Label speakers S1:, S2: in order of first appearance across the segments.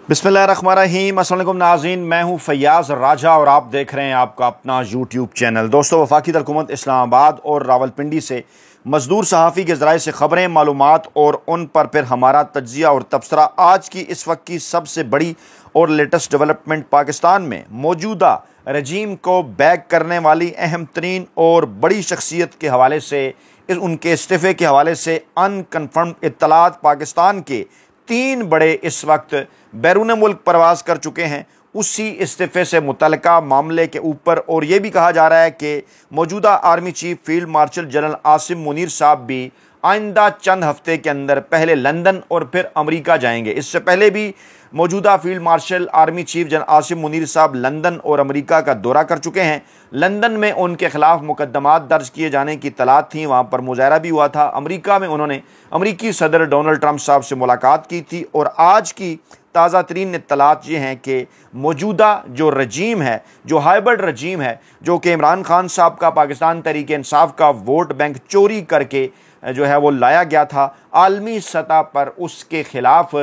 S1: बिस्मिल्लाहिर्रहमानिर्रहीम। अस्सलाम वालेकुम नाज़रीन, मैं हूं फैयाज़ राजा और आप देख रहे हैं आपका अपना यूट्यूब चैनल। दोस्तों, वफाकी हुकूमत इस्लामाबाद और रावलपिंडी से मजदूर सहाफ़ी के ज़राए से ख़बरें, मालूमात और उन पर फिर हमारा तज्ज़िया और तबसरा। आज की इस वक्त की सबसे बड़ी और लेटेस्ट डेवलपमेंट पाकिस्तान में मौजूदा रजीम को बैक करने वाली अहम तरीन और बड़ी शख्सियत के हवाले से, उनके इस्तीफ़े के हवाले से अनकन्फर्म इत्तलात पाकिस्तान के 3 बड़े इस वक्त बैरून मुल्क परवास कर चुके हैं। उसी इस्तीफ़े से मुतल्लिका मामले के ऊपर और ये भी कहा जा रहा है कि मौजूदा army chief field marshal general Asim Munir साहब भी आइंदा चंद हफ्ते के अंदर पहले लंदन और फिर अमेरिका जाएंगे। इससे पहले भी मौजूदा field marshal army chief general Asim Munir साहब लंदन और अमेरिका का दौरा कर चुके हैं। लंदन में उनके खिलाफ मुकदमात दर्ज किए जाने की तलात थी, वहाँ पर मुजाहरा भी हुआ था। अमेरिका में उन्होंने अमेरिकी सदर डोनाल्ड ट्रंप साहब से मुलाकात की थी। और आज की ताज़ा तरीन इत्तलात ये हैं कि मौजूदा जो रजीम है, जो हाइब्रिड रजीम है, जो कि इमरान खान साहब का पाकिस्तान तहरीक इंसाफ का वोट बैंक चोरी करके जो है वो लाया गया था, आलमी सतह पर उसके खिलाफ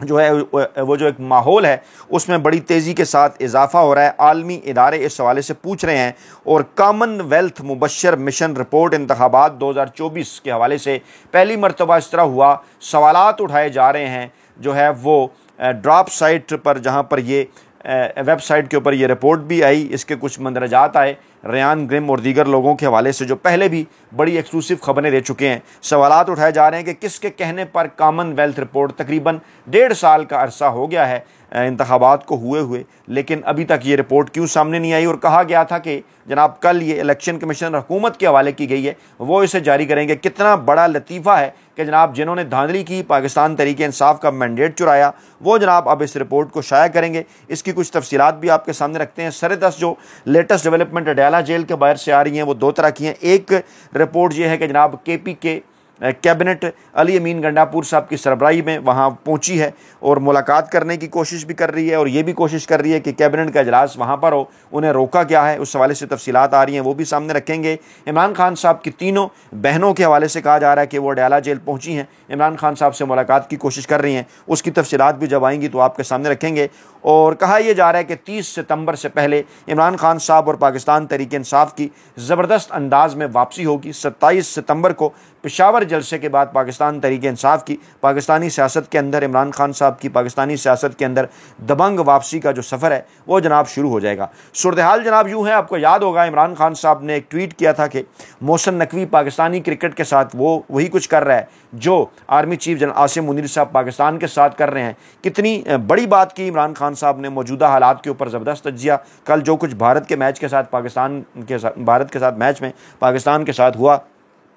S1: जो है वो जो एक माहौल है उसमें बड़ी तेज़ी के साथ इजाफा हो रहा है। आलमी इदारे इस हवाले से पूछ रहे हैं और कॉमनवेल्थ मुबशर मिशन रिपोर्ट इंतखाबात 2024 के हवाले से पहली मरतबा इस तरह हुआ, सवालात उठाए जा रहे हैं। जो है वो ड्रॉप साइट पर, जहाँ पर ये वेबसाइट के ऊपर ये रिपोर्ट भी आई, इसके कुछ मंदरजात आए रेयान ग्रिम और दीगर लोगों के हवाले से जो पहले भी बड़ी एक्सक्लूसिव खबरें दे चुके हैं। सवालात उठाए जा रहे हैं कि किसके कहने पर कॉमनवेल्थ रिपोर्ट, तकरीबन 1.5 साल का अरसा हो गया है इंतखाबात को हुए, लेकिन अभी तक ये रिपोर्ट क्यों सामने नहीं आई। और कहा गया था कि जनाब कल ये इलेक्शन कमीशन हुकूमत के हवाले की गई है, वो इसे जारी करेंगे। कितना बड़ा लतीफ़ा है कि जनाब जिन्होंने धांधली की, पाकिस्तान तहरीक इंसाफ का मैंडेट चुराया, वो जनाब अब इस रिपोर्ट को शाया करेंगे। इसकी कुछ तफसीलात भी आपके सामने रखते हैं। सर-ए-दस्त जो लेटेस्ट डेवलपमेंट अडयाला जेल के बाहर से आ रही हैं वो 2 तरह की हैं। एक रिपोर्ट ये है कि जनाब KP के कैबिनेट अली अमीन गंडापुर साहब की सरबराही में वहाँ पहुँची है और मुलाकात करने की कोशिश भी कर रही है और ये भी कोशिश कर रही है कि कैबिनेट का इजलास वहाँ पर हो। उन्हें रोका क्या है, उस हवाले से तफसीलात आ रही हैं, वो भी सामने रखेंगे। इमरान खान साहब की 3 बहनों के हवाले से कहा जा रहा है कि वो अडयाला जेल पहुँची हैं, इमरान खान साहब से मुलाकात की कोशिश कर रही हैं। उसकी तफसीलात भी जब आएंगी तो आपके सामने रखेंगे। और कहा यह जा रहा है कि 30 सितंबर से पहले इमरान खान साहब और पाकिस्तान तहरीक इंसाफ की ज़बरदस्त अंदाज में वापसी होगी। 27 सितंबर को पेशावर जलसे के बाद पाकिस्तान तहरीक इंसाफ की पाकिस्तानी सियासत के अंदर, इमरान खान साहब की पाकिस्तानी सियासत के अंदर दबंग वापसी का जो सफ़र है वो जनाब शुरू हो जाएगा। सूरत-ए-हाल जनाब यूँ है, आपको याद होगा इमरान खान साहब ने एक ट्वीट किया था कि मोहसिन नकवी पाकिस्तानी क्रिकेट के साथ वो वही कुछ कर रहा है जो army chief general Asim Munir साहब पाकिस्तान के साथ कर रहे हैं। कितनी बड़ी बात की इमरान खान साहब ने मौजूदा हालात के ऊपर ज़बरदस्त तज्जिया। कल जो कुछ भारत के मैच के साथ भारत के साथ मैच में पाकिस्तान के साथ हुआ,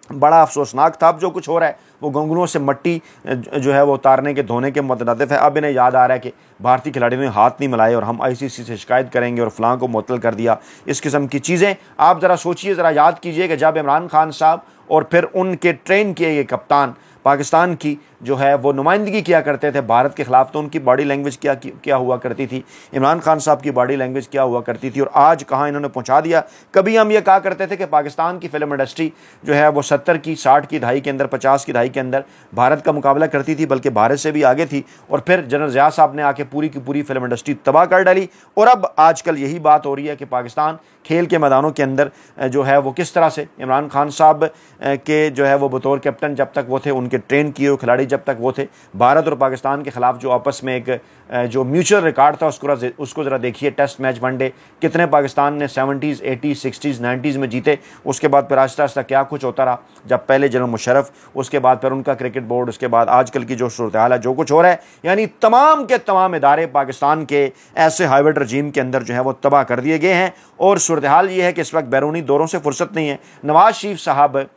S1: बड़ा अफसोसनाक था। अब जो कुछ हो रहा है वो गंगनों से मट्टी जो है वो उतारने के धोने के मुतरादिफ है। अब इन्हें याद आ रहा है कि भारतीय खिलाड़ियों ने हाथ नहीं मिलाए और हम ICC से शिकायत करेंगे और फलां को मुअत्तल कर दिया। इस किस्म की चीज़ें आप ज़रा सोचिए, ज़रा याद कीजिए कि जब इमरान खान साहब और फिर उनके ट्रेन किए गए कप्तान पाकिस्तान की जो है वो नुमाइंदगी किया करते थे भारत के ख़िलाफ़, तो उनकी बॉडी लैंग्वेज क्या हुआ करती थी, इमरान खान साहब की बॉडी लैंग्वेज क्या हुआ करती थी और आज कहाँ इन्होंने पहुँचा दिया। कभी हम ये कहा करते थे कि पाकिस्तान की फ़िल्म इंडस्ट्री जो है वो 70 की 60 की दहाई के अंदर, 50 की दहाई के अंदर भारत का मुकाबला करती थी, बल्कि भारत से भी आगे थी। और फिर जनरल ज़िया साहब ने आके पूरी की पूरी फ़िल्म इंडस्ट्री तबाह कर डाली। और अब आजकल यही बात हो रही है कि पाकिस्तान खेल के मैदानों के अंदर जो है वो किस तरह से इमरान खान साहब के जो है वो बतौर कैप्टन जब तक वो थे, उनके ट्रेन किए हुए खिलाड़ी जब तक वो थे, भारत और पाकिस्तान के खिलाफ जो आपस में एक जो म्यूचुअल रिकॉर्ड था उसको ज़रा देखिए। टेस्ट मैच, वनडे कितने पाकिस्तान ने 70s, 80s, 60s, 90s में जीते। उसके बाद फिर आहिस्ता आहिस्ता क्या कुछ होता रहा, जब पहले जनरल मुशर्रफ, उसके बाद फिर उनका क्रिकेट बोर्ड, उसके बाद आजकल की जो सूरत-ए-हाल है, जो कुछ हो रहा है, यानी तमाम के तमाम इदारे पाकिस्तान के ऐसे हाइब्रिड रजीम के अंदर जो है वो तबाह कर दिए गए हैं। और सूरत-ए-हाल ये है कि इस वक्त बैरूनी दौरों से फुर्सत नहीं है। नवाज शरीफ साहब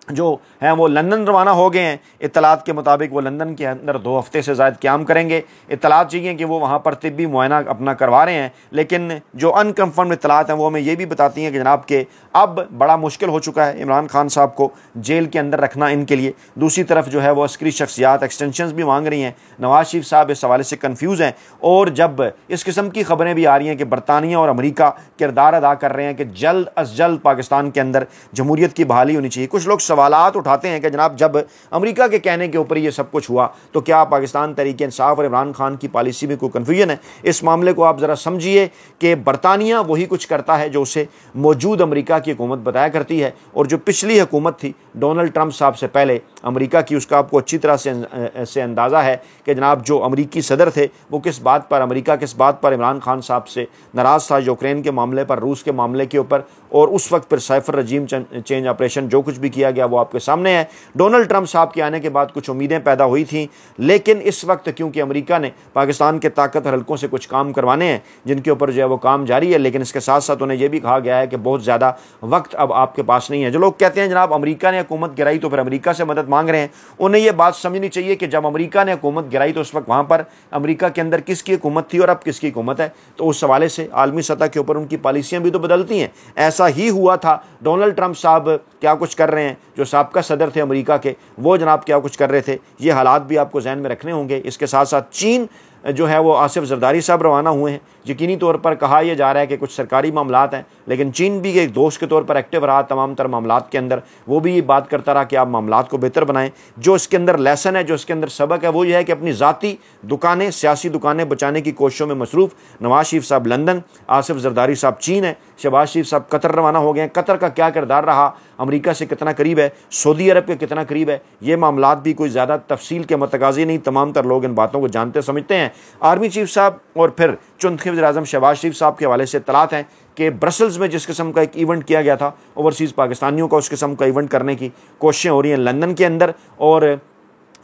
S1: जो हैं वो लंदन रवाना हो गए हैं। इत्तलात के मुताबिक वो लंदन के अंदर 2 हफ्ते से ज़्यादा क़याम करेंगे। इत्तलात चाहिए कि वो वहाँ पर तिब्बी मुआयना अपना करवा रहे हैं, लेकिन जो अनकन्फर्म इत्तलात हैं वो हमें ये भी बताती हैं कि जनाब के अब बड़ा मुश्किल हो चुका है इमरान खान साहब को जेल के अंदर रखना इनके लिए। दूसरी तरफ जो है वो अस्करी शख्सियात एक्सटेंशंस भी मांग रही हैं। नवाज शरीफ साहब इस हवाले से कन्फ्यूज़ हैं। और जब इस किस्म की खबरें भी आ रही हैं कि बरतानिया और अमरीका किरदार अदा कर रहे हैं कि जल्द अज जल्द पाकिस्तान के अंदर जमहूरियत की बहाली होनी चाहिए, कुछ लोग सवालात उठाते हैं कि जनाब जब अमेरिका के कहने के ऊपर ये सब कुछ हुआ तो क्या पाकिस्तान तहरीक इंसाफ और इमरान खान की पॉलिसी में कोई कन्फ्यूजन है? इस मामले को आप ज़रा समझिए कि बरतानिया वही कुछ करता है जो उसे मौजूद अमेरिका की हुकूमत बताया करती है, और जो पिछली हुकूमत थी डोनाल्ड ट्रंप साहब से पहले अमेरिका की, उसका आपको अच्छी तरह से अंदाज़ा है कि जनाब जो अमेरिकी सदर थे वो किस बात पर, अमेरिका किस बात पर इमरान खान साहब से नाराज़ था, यूक्रेन के मामले पर, रूस के मामले के ऊपर, और उस वक्त फिर साइफर रजीम चेंज ऑपरेशन जो कुछ भी किया गया वो आपके सामने है। डोनाल्ड ट्रंप साहब के आने के बाद कुछ उम्मीदें पैदा हुई थी, लेकिन इस वक्त क्योंकि अमेरिका ने पाकिस्तान के ताकतवर हल्कों से कुछ काम करवाने हैं जिनके ऊपर जो है वो काम जारी है, लेकिन इसके साथ साथ उन्हें यह भी कहा गया है कि बहुत ज़्यादा वक्त अब आपके पास नहीं है। जो लोग कहते हैं जनाब अमेरिका ने हुकूमत गिराई तो फिर अमेरिका से मदद मांग रहे हैं, उन्हें यह बात समझनी चाहिए कि जब अमेरिका ने हुकूमत गिराई तो उस वक्त वहाँ पर अमेरिका के अंदर किसकी हुकूमत थी और अब किसकी हुकूमत है, तो उस हवाले से आलमी सतह के ऊपर उनकी पॉलिसियाँ भी तो बदलती हैं। ऐसा ही हुआ था, डोनाल्ड ट्रंप साहब क्या कुछ कर रहे हैं, जो साबका सदर थे अमेरिका के वो जनाब क्या कुछ कर रहे थे, ये हालात भी आपको जहन में रखने होंगे। इसके साथ साथ चीन जो है वो आसिफ जरदारी साहब रवाना हुए हैं। यकीनी तौर पर कहा यह जा रहा है कि कुछ सरकारी मामलात हैं, लेकिन चीन भी एक दोस्त के तौर पर एक्टिव रहा तमाम तर मामलात के अंदर। वो भी ये बात करता रहा कि आप मामलात को बेहतर बनाएं। जो इसके अंदर लेसन है, जो इसके अंदर सबक है, वो ये है कि अपनी ज़ाती दुकानें, सियासी दुकानें बचाने की कोशिशों में मसरूफ़ नवाज शरीफ साहब लंदन, आसिफ जरदारी साहब चीन है, शहबाज शरीफ साहब कतर रवाना हो गए हैं। कतर का क्या किरदार रहा, अमेरिका से कितना करीब है, सऊदी अरब के कितना करीब है, ये मामलात भी कोई ज़्यादा तफसील के मतगाजी नहीं, तमाम तर लोग इन बातों को जानते समझते हैं। आर्मी चीफ साहब और फिर चुनखे वज़ीर-ए-आज़म शहबाज शरीफ साहब के हवाले से इत्तलात हैं कि ब्रसल्स में जिस किस्म का एक इवेंट किया गया था ओवरसीज़ पाकिस्तानियों का, उस किस्म का इवेंट करने की कोशिशें हो रही हैं लंदन के अंदर, और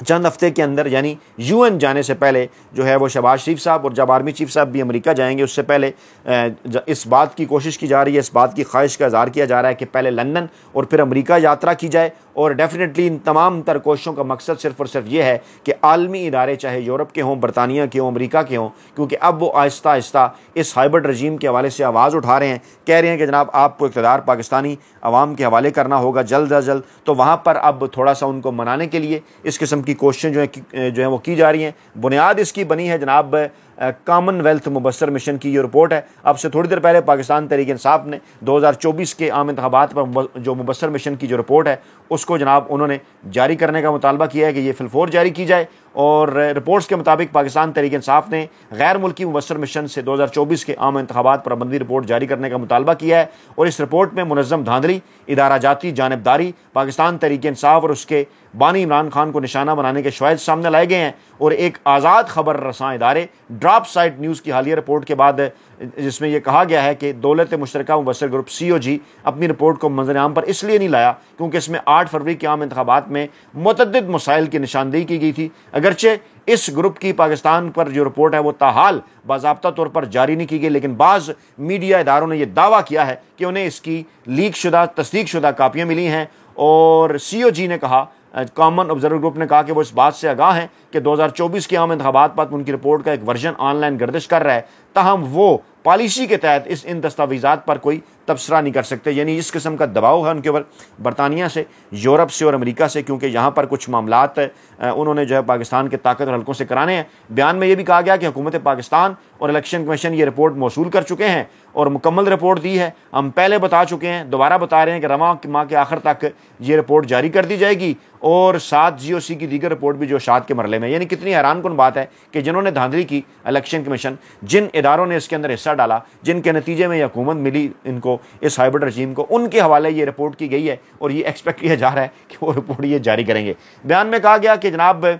S1: चंद हफ्ते के अंदर यानी यूएन जाने से पहले जो है वो शहबाज शरीफ साहब और जब आर्मी चीफ साहब भी अमेरिका जाएंगे उससे पहले इस बात की कोशिश की जा रही है, इस बात की ख्वाहिश का इज़हार किया जा रहा है कि पहले लंदन और फिर अमेरिका यात्रा की जाए। और डेफिनेटली इन तमाम तर कोशिशों का मकसद सिर्फ और सिर्फ ये है कि आलमी इदारे चाहे यूरोप के हों, बरतानिया के हों, अमेरिका के हों, क्योंकि अब वो आहिस्ता आहिस्ता इस हाइब्रिड रजीम के हवाले से आवाज़ उठा रहे हैं, कह रहे हैं कि जनाब आपको इक़्तिदार पाकिस्तानी अवाम के हवाले करना होगा जल्द अज जल्द। तो वहाँ पर अब थोड़ा सा उनको मनाने के लिए इस किस्म की कोशिशें जो है वो की जा रही हैं। बुनियाद इसकी बनी है जनाब कॉमनवेल्थ मुबस्सर मिशन की ये रिपोर्ट है। अब से थोड़ी देर पहले पाकिस्तान तहरीक इंसाफ ने 2024 के आम इंतखाबात पर जो मुबस्सर मिशन की जो रिपोर्ट है उसको जनाब उन्होंने जारी करने का मुतालबा किया है कि ये फिलफोर जारी की जाए। और रिपोर्ट्स के मुताबिक पाकिस्तान तहरीक इंसाफ ने गैर मुल्की मुबस्सर मिशन से 2024 के आम इंतखाबात पर पाबंदी रिपोर्ट जारी करने का मुतालबा किया है। और इस रिपोर्ट में मुनज़्ज़म धांधली, इदारा जाती जानिबदारी, पाकिस्तान तहरीक इंसाफ और उसके बानी इमरान खान को निशाना बनाने के शवाहिद सामने लाए गए हैं। और एक आज़ाद खबर रसां इदारे ड्रॉप साइट न्यूज़ की हालिया रिपोर्ट के बाद जिसमें यह कहा गया है कि दौलत मुश्तरका मुबस्सर ग्रुप COG अपनी रिपोर्ट को मंजर-ए-आम पर इसलिए नहीं लाया क्योंकि इसमें 8 फरवरी के आम इंतखाबात में मुतअद्दिद मसाइल की निशानदेही की गई थी। अगरचे इस ग्रुप की पाकिस्तान पर जो रिपोर्ट है वो ताहाल बाज़ाब्ता तौर पर जारी नहीं की गई, लेकिन बाज़ मीडिया इदारों ने यह दावा किया है कि उन्हें इसकी लीक शुदा, तस्दीक शुदा कापियाँ मिली हैं। और COG ने कहा, कॉमन ऑब्जर्वर ग्रुप ने कहा कि वो इस बात से आगाह हैं कि 2024 के आम इंतखाबात पर उनकी रिपोर्ट का एक वर्जन ऑनलाइन गर्दिश कर रहा है, ताहम वो पॉलिसी के तहत इन दस्तावेज़ात पर कोई तबसरा नहीं कर सकते। यानी इस किस्म का दबाव है उनके ऊपर बरतानिया से, यूरोप से और अमेरिका से, क्योंकि यहाँ पर कुछ मामलात उन्होंने जो है पाकिस्तान के ताकतवर हल्कों से कराने हैं। बयान में यह भी कहा गया कि हुकूमत पाकिस्तान और इलेक्शन कमीशन ये रिपोर्ट मौसूल कर चुके हैं और मुकम्मल रिपोर्ट दी है। हम पहले बता चुके हैं, दोबारा बता रहे हैं कि रवां माह के आखिर तक ये रिपोर्ट जारी कर दी जाएगी और 7 GOC की दीगर रिपोर्ट भी जो शाद के मरले में। यानी कितनी हैरानकुन बात है कि जिन्होंने धांधली की इलेक्शन कमीशन, जिन इदारों ने इसके अंदर हिस्सा डाला, जिनके नतीजे में यह हुकूमत मिली इनको, इस हाइब्रिड रजीम को, उनके हवाले ये रिपोर्ट की गई है और ये एक्सपेक्ट किया जा रहा है कि वो रिपोर्ट ये जारी करेंगे। बयान में कहा गया कि जनाब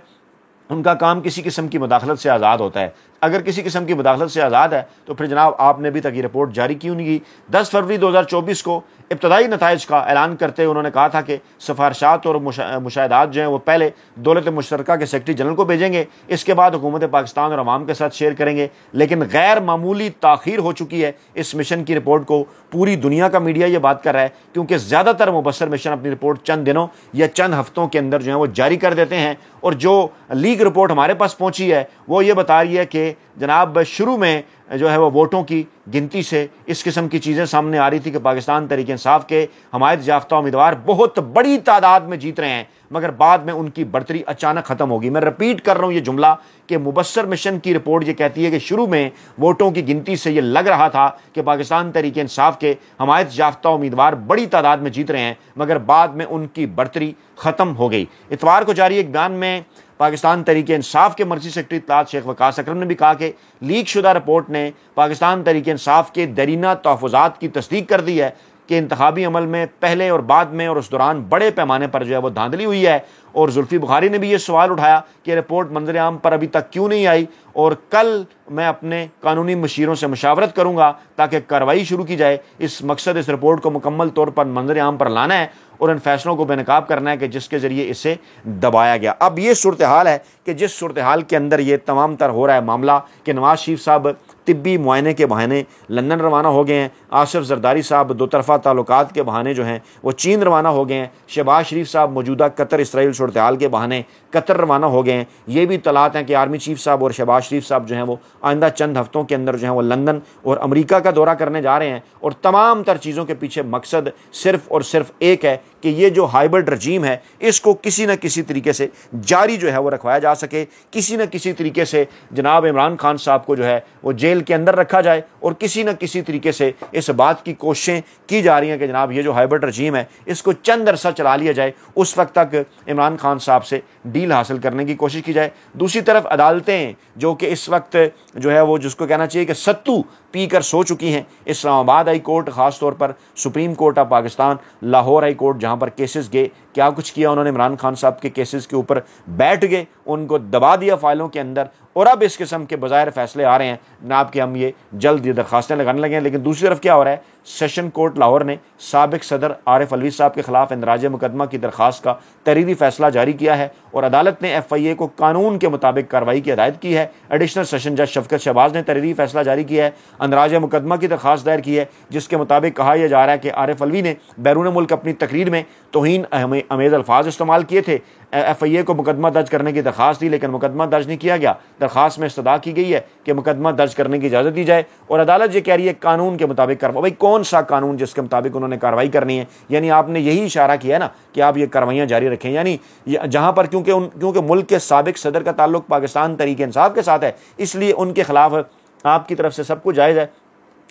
S1: उनका काम किसी किस्म की मुदाखलत से आज़ाद होता है। अगर किसी किस्म की मुदाखलत से आज़ाद है तो फिर जनाब आपने अभी तक ये रिपोर्ट जारी क्यों नहीं की? 10 फरवरी 2024 को इब्तदाई नताइज का ऐलान करते हुए उन्होंने कहा था कि सिफारशात और मुशाहिदात जो हैं वो पहले दौलत मुश्तरका के सेक्रेटरी जनरल को भेजेंगे, इसके बाद हुकूमत पाकिस्तान और अवाम के साथ शेयर करेंगे। लेकिन गैर मामूली ताख़ीर हो चुकी है इस मिशन की रिपोर्ट को। पूरी दुनिया का मीडिया ये बात कर रहा है क्योंकि ज़्यादातर मुबस्सर मिशन अपनी रिपोर्ट चंद दिनों या चंद हफ्तों के अंदर जो है वो जारी कर देते हैं। और जो लीक रिपोर्ट हमारे पास पहुँची है वो ये बता रही है कि जनाब शुरू में जो है वो वोटों की गिनती से इस किस्म की चीज़ें सामने आ रही थी कि पाकिस्तान तहरीक इंसाफ के हमायत याफ्ता उम्मीदवार बहुत बड़ी तादाद में जीत रहे हैं, मगर बाद में उनकी बढ़तरी अचानक ख़त्म होगी। मैं रिपीट कर रहा हूँ ये जुमला कि मुबस्सर मिशन की रिपोर्ट ये कहती है कि शुरू में वोटों की गिनती से ये लग रहा था कि पाकिस्तान तहरीक इंसाफ के हमायत याफ्ता उम्मीदवार बड़ी तादाद में जीत रहे हैं, मगर बाद में उनकी बढ़तरी ख़त्म हो गई। इतवार को जारी एक बयान में पाकिस्तान तहरीक इंसाफ के मर्जी सेक्रेटरी इत्तलात शेख वकास अकरम ने भी कहा कि लीक शुदा रिपोर्ट ने पाकिस्तान तहरीक इंसाफ के दरीना तहफ़्फ़ुज़ात की तस्दीक कर दी है कि इंतखाबी अमल में पहले और बाद में और उस दौरान बड़े पैमाने पर जो है वो धांधली हुई है। और जुल्फी बुखारी ने भी ये सवाल उठाया कि रिपोर्ट मंजर आम पर अभी तक क्यों नहीं आई, और कल मैं अपने कानूनी मशीरों से मशावरत करूंगा ताकि कार्रवाई शुरू की जाए। इस मकसद इस रिपोर्ट को मुकम्मल तौर पर मंजर आम पर लाना है और इन फैसलों को बेनकाब करना है कि जिसके ज़रिए इसे दबाया गया। अब ये सूरत हाल है कि जिस सूरत हाल के अंदर ये तमाम तर हो रहा है मामला कि नवाज शरीफ साहब तिब्बी मुआयने के बहाने लंदन रवाना हो गए हैं, आसिफ जरदारी साहब दो तरफ़ा ताल्लुकात के बहाने जो हैं वो चीन रवाना हो गए हैं, शहबाज शरीफ साहब मौजूदा कतर इसराइल सूरत हाल के बहाने कतर रवाना हो गए हैं। ये भी तलात हैं कि आर्मी चीफ साहब और शहबाज शरीफ साहब जो हैं वो आइंदा चंद हफ्तों के अंदर जो है वो लंदन और अमेरिका का दौरा करने जा रहे हैं। और तमाम तर चीज़ों के पीछे मकसद सिर्फ और सिर्फ एक है कि ये जो हाइब्रिड रजीम है इसको किसी न किसी तरीके से जारी जो है वो रखवाया जा सके, किसी न किसी तरीके से जनाब इमरान खान साहब को जो है वो जेल के अंदर रखा जाए, और किसी न किसी तरीके से इस बात की कोशिशें की जा रही हैं कि जनाब ये जो हाइब्रिड रजीम है इसको चंद अरसा चला लिया जाए, उस वक्त तक इमरान खान साहब से डील हासिल करने की कोशिश की जाए। दूसरी तरफ अदालतें जो कि इस वक्त जो है वो जिसको कहना चाहिए कि सत्तू पी कर सो चुकी हैं, इस्लामाबाद हाई कोर्ट, ख़ास तौर पर supreme court of Pakistan, Lahore high court, जहाँ पर केसेस गए, क्या कुछ किया उन्होंने, इमरान खान साहब के केसेस के ऊपर बैठ गए, उनको दबा दिया फाइलों के अंदर, और अब इस किस्म के बज़ाहिर फैसले आ रहे हैं जनाब कि हम ये जल्द ये दरखास्तें लगाने लगे हैं। लेकिन दूसरी तरफ क्या हो रहा है, सेशन कोर्ट लाहौर ने साबिक सदर आरिफ अलवी साहब के खिलाफ इंदराज मुकदमा की दरखास्त का तहरीरी फैसला जारी किया है, और अदालत ने FIA को कानून के मुताबिक कार्रवाई की हिदायत की है। एडिशनल सेशन जज शफकत शहबाज ने तहरीरी फैसला जारी किया है, इंदराज मुकदमा की दरखास्त दायर की है, जिसके मुताबिक कहा यह जा रहा है कि आरिफ अलवी ने बैरून मुल्क अपनी तकरीर में तौहीन अमेज़ अल्फाज इस्तेमाल किए थे। FIA को मुकदमा दर्ज करने की दरखास्त दी, लेकिन मुकदमा दर्ज नहीं किया गया। दरखास्त में इस्तदा की गई है कि मुकदमा दर्ज करने की इजाज़त दी जाए, और अदालत ये कह रही है कानून के मुताबिक कार्रवाई। भाई कौन सा कानून जिसके मुताबिक उन्होंने कार्रवाई करनी है? यानी आपने यही इशारा किया है ना कि आप ये कार्रवाइयाँ जारी रखें, यानी जहाँ पर क्योंकि मुल्क के साबिक सदर का ताल्लुक पाकिस्तान तहरीक इंसाफ के साथ है, इसलिए उनके खिलाफ आपकी तरफ से सब कुछ जायज़ है।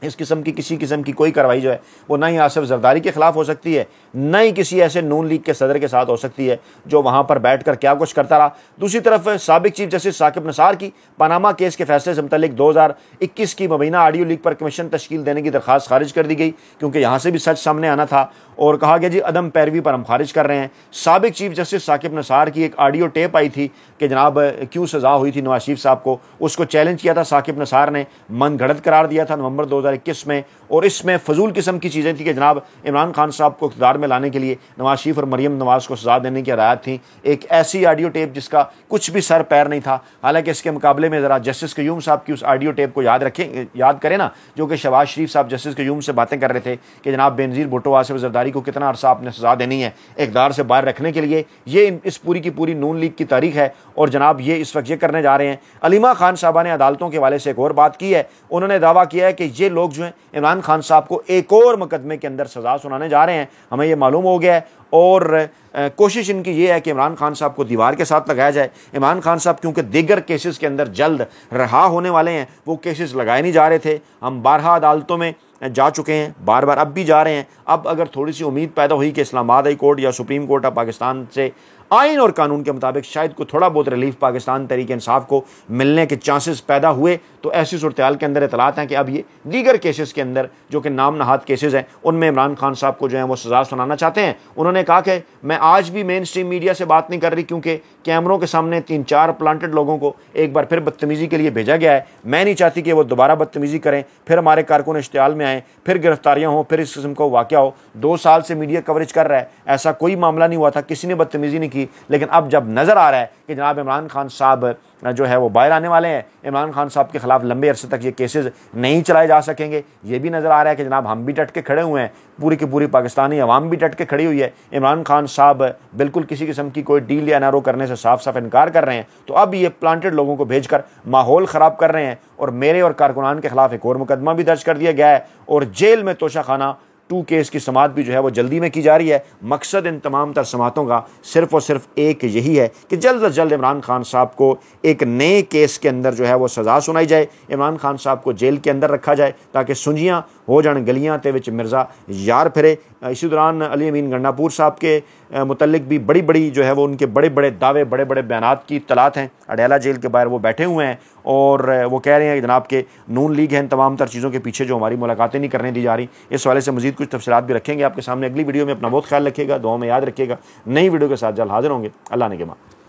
S1: इस किस्म की किसी किस्म की कोई कार्रवाई जो है वो ना ही आसिफ जरदारी के खिलाफ हो सकती है, न ही किसी ऐसे नून लीग के सदर के साथ हो सकती है जो वहाँ पर बैठ कर क्या कुछ करता रहा। दूसरी तरफ साबिक चीफ जस्टिस साकिब नसार की पनामा केस के फैसले से मुतल्लिक 2021 की मुबैना ऑडियो लीक पर कमीशन तश्कील देने की दरखास्त खारिज कर दी गई, क्योंकि यहाँ से भी सच सामने आना था, और कहा गया जी अदम पैरवी पर हम खारिज कर रहे हैं। साबिक चीफ जस्टिस साकिब नसार की एक ऑडियो टेप आई थी कि जनाब क्यों सज़ा हुई थी नवाज शरीफ साहब को, उसको चैलेंज किया था साकिब नसार ने, मन घड़त करार दिया था नवंबर 2021 में, और इसमें फजूल किस्म की चीज़ें थी कि जनाब इमरान खान साहब को इक़्तिदार में लाने के लिए नवाज शरीफ और मरीम नवाज को सज़ा देने की हदायत थी। एक ऐसी ऑडियो टेप जिसका कुछ भी सर पैर नहीं था। हालांकि इसके मुकाबले में ज़रा जस्टिस क़य्यूम साहब की उस ऑडियो टेप को याद करें ना, जो कि शहबाज शरीफ साहब जस्टिस क़य्यूम से बातें कर रहे थे कि जनाब बेनज़ीर भुट्टो, आसिफ जरदारी को कितना अरसा आपने सज़ा देनी है इक़्तिदार से बाहर रखने के लिए। ये इस पूरी की पूरी नून लीग की तारीख है, और जनाब ये इस वक्त ये करने जा रहे हैं। अलीमा खान साहबा ने अदालतों के हवाले से एक और बात की है, उन्होंने दावा किया है कि ये लोग जो हैं इमरान खान साहब को एक और मुकदमे के अंदर सज़ा सुनाने जा रहे हैं, हमें ये मालूम हो गया है, और कोशिश इनकी ये है कि इमरान खान साहब को दीवार के साथ लगाया जाए। इमरान खान साहब क्योंकि दीगर केसेस के अंदर जल्द रहा होने वाले हैं, वो केसेस लगाए नहीं जा रहे थे। हम बारहा अदालतों में जा चुके हैं, बार बार अब भी जा रहे हैं। अब अगर थोड़ी सी उम्मीद पैदा हुई कि इस्लामाबाद हाई कोर्ट या सुप्रीम कोर्ट ऑफ पाकिस्तान से आइन और कानून के मुताबिक शायद को थोड़ा बहुत रिलीफ पाकिस्तान तहरीक इंसाफ को मिलने के चांसेस पैदा हुए, तो ऐसी सूरत हाल के अंदर इतलात हैं कि अब ये दीगर केसेस के अंदर जो कि नाम नहाद केसेस हैं उनमें इमरान खान साहब को जो है वो सज़ा सुनाना चाहते हैं। उन्होंने कहा कि मैं आज भी मेन स्ट्रीम मीडिया से बात नहीं कर रही, क्योंकि कैमरों के सामने 3-4 प्लांटेड लोगों को एक बार फिर बदतमीज़ी के लिए भेजा गया है। मैं नहीं चाहती कि वो दोबारा बदतमीज़ी करें, फिर हमारे कारकुन इश्तियाल में आएँ, फिर गिरफ्तारियाँ हों, फिर इस किस्म का वाक़या हो। 2 साल से मीडिया कवरेज कर रहा है, ऐसा कोई मामला नहीं हुआ था, किसी ने बदतमीज़ी नहीं की की। लेकिन अब जब नज़र आ रहा है कि जनाब इमरान खान साहब जो है वो बाहर आने वाले हैं, इमरान खान साहब के ख़िलाफ़ लंबे अरसे तक ये केसेस नहीं चलाए जा सकेंगे, ये भी नज़र आ रहा है कि जनाब हम भी डट के खड़े हुए हैं, पूरी की पूरी पाकिस्तानी अवाम भी डट के खड़ी हुई है। इमरान खान साहब बिल्कुल किसी किस्म की कोई डील या एनआरओ करने से साफ साफ इनकार कर रहे हैं। तो अब ये प्लांटेड लोगों को भेजकर माहौल ख़राब कर रहे हैं और मेरे और कारकुनान के ख़िलाफ़ एक और मुकदमा भी दर्ज कर दिया गया है और जेल में तोशाखाना 2 केस की समाअत भी जो है वो जल्दी में की जा रही है। मकसद इन तमाम तर समाअतों का सिर्फ़ और सिर्फ एक यही है कि जल्द अज जल्द इमरान खान साहब को एक नए केस के अंदर जो है वो सज़ा सुनाई जाए, इमरान खान साहब को जेल के अंदर रखा जाए ताकि सुंजियाँ हो जान गलियाँ ते विच मिर्ज़ा यार फिरे। इसी दौरान अली अमीन गंडापुर साहब के मुतल्लिक भी बड़ी बड़ी जो है वो उनके बड़े बड़े दावे, बड़े बड़े बयानात की इत्तलात हैं। अडयाला जेल के बाहर वो बैठे हुए हैं और वो कह रहे हैं कि जनाब के नून लीग है इन तमाम तर चीज़ों के पीछे जो हमारी मुलाकातें नहीं करने दी जा रही। इस हवाले से मजीद कुछ तफसीलात भी रखेंगे आपके सामने अगली वीडियो में। अपना बहुत ख्याल रखिएगा, दुआ में याद रखिएगा। नई वीडियो के साथ जल्द हाजिर होंगे। अल्लाह ने के बाद।